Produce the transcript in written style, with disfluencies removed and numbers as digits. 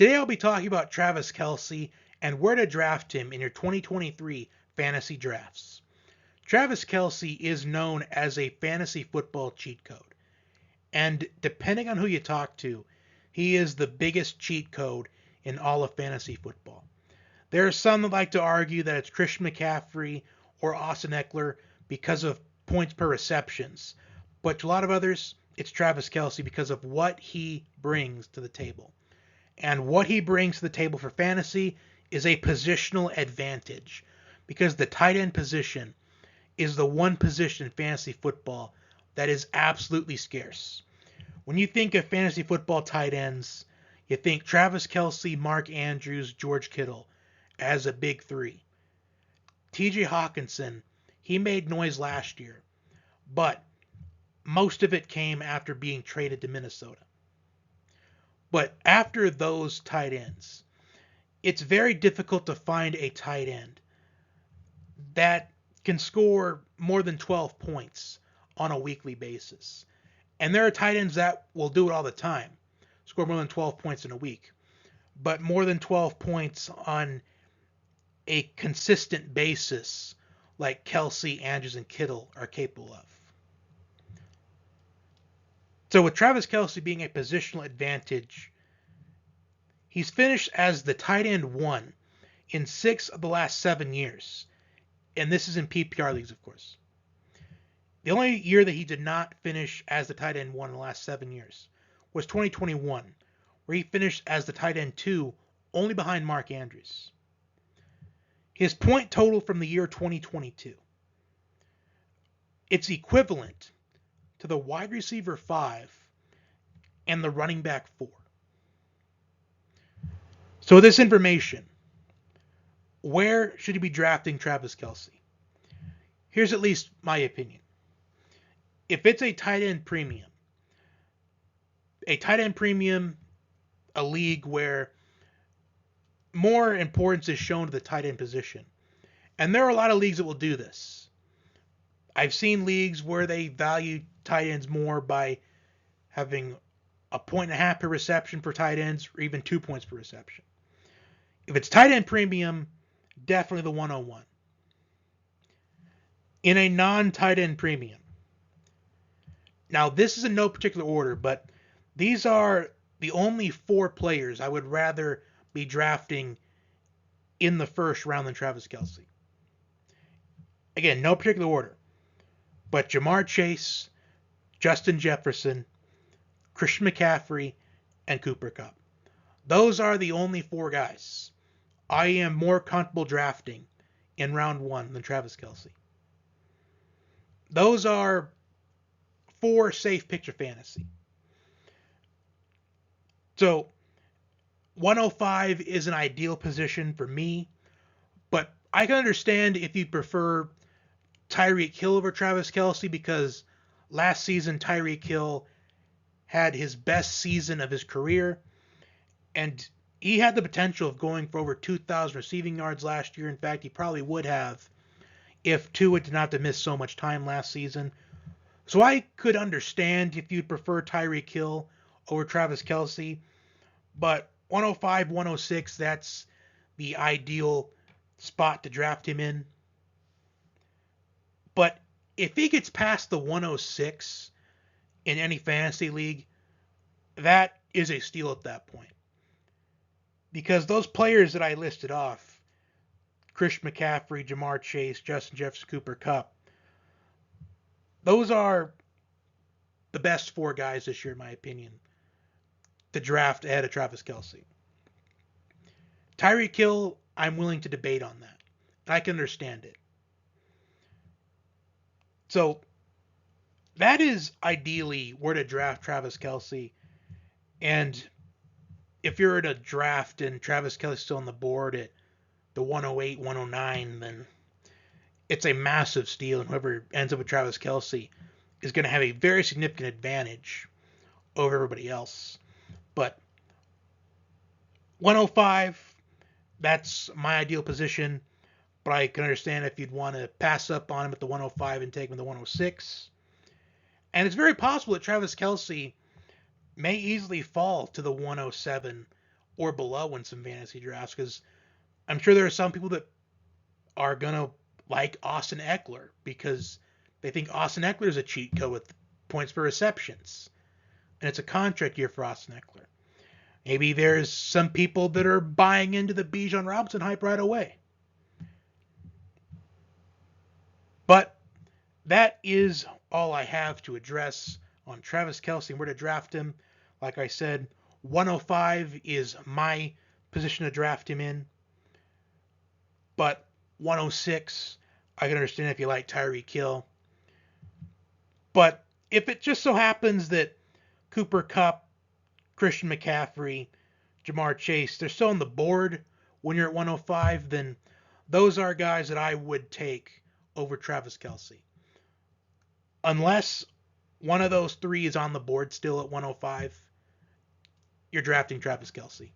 Today I'll be talking about Travis Kelce and where to draft him in your 2023 fantasy drafts. Travis Kelce is known as a fantasy football cheat code, and depending on who you talk to, he is the biggest cheat code in all of fantasy football. There are some that like to argue that it's Christian McCaffrey or Austin Eckler because of points per receptions, but to a lot of others, it's Travis Kelce because of what he brings to the table. And what he brings to the table for fantasy is a positional advantage because the tight end position is the one position in fantasy football that is absolutely scarce. When you think of fantasy football tight ends, you think Travis Kelce, Mark Andrews, George Kittle as a big three. TJ Hawkinson, he made noise last year, but most of it came after being traded to Minnesota. But after those tight ends, it's very difficult to find a tight end that can score more than 12 points on a weekly basis. And there are tight ends that will do it all the time, score more than 12 points in a week. But more than 12 points on a consistent basis, like Kelce, Andrews, and Kittle are capable of. So with Travis Kelce being a positional advantage, he's finished as the tight end 1 in 6 of the last 7 years. And this is in PPR leagues, of course. The only year that he did not finish as the tight end 1 in the last 7 years was 2021, where he finished as the tight end 2, only behind Mark Andrews. His point total from the year 2022, it's equivalent to the wide receiver 5 and the running back 4. So with this information, where should you be drafting Travis Kelce? Here's at least my opinion. If it's a tight end premium, a league where more importance is shown to the tight end position, and there are a lot of leagues that will do this. I've seen leagues where they value tight ends more by having 1.5 per reception for tight ends, or even 2 points per reception. If it's tight end premium, definitely the 101. In a non-tight end premium, now this is in no particular order, but these are the only 4 players I would rather be drafting in the first round than Travis Kelce. Again, no particular order, but Jamar Chase, Justin Jefferson, Christian McCaffrey, and Cooper Kupp. Those are the only 4 guys I am more comfortable drafting in round 1 than Travis Kelce. Those are 4 safe picture fantasy. So 105 is an ideal position for me, but I can understand if you prefer Tyreek Hill over Travis Kelce because last season Tyreek Hill had his best season of his career, and he had the potential of going for over 2,000 receiving yards last year. In fact, he probably would have if Tua did not have to miss so much time last season. So I could understand if you'd prefer Tyreek Hill over Travis Kelce, but 105, 106, that's the ideal spot to draft him in. But if he gets past the 106 in any fantasy league, that is a steal at that point. Because those players that I listed off, Christian McCaffrey, Jamar Chase, Justin Jefferson, Cooper Kupp, those are the best 4 guys this year, in my opinion, to draft ahead of Travis Kelce. Tyreek Hill, I'm willing to debate on that. I can understand it. So that is ideally where to draft Travis Kelce. And if you're at a draft and Travis Kelce's still on the board at the 108, 109, then it's a massive steal. And whoever ends up with Travis Kelce is going to have a very significant advantage over everybody else. But 105, that's my ideal position. But I can understand if you'd want to pass up on him at the 105 and take him at the 106. And it's very possible that Travis Kelce may easily fall to the 107 or below in some fantasy drafts, because I'm sure there are some people that are going to like Austin Eckler because they think Austin Eckler is a cheat code with points per receptions. And it's a contract year for Austin Eckler. Maybe there's some people that are buying into the Bijan Robinson hype right away. But that is all I have to address on Travis Kelce and where to draft him. Like I said, 105 is my position to draft him in. But 106, I can understand if you like Tyreek Hill. But if it just so happens that Cooper Kupp, Christian McCaffrey, Jamar Chase, they're still on the board when you're at 105, then those are guys that I would take over Travis Kelce. Unless one of those three is on the board still at 105, you're drafting Travis Kelce.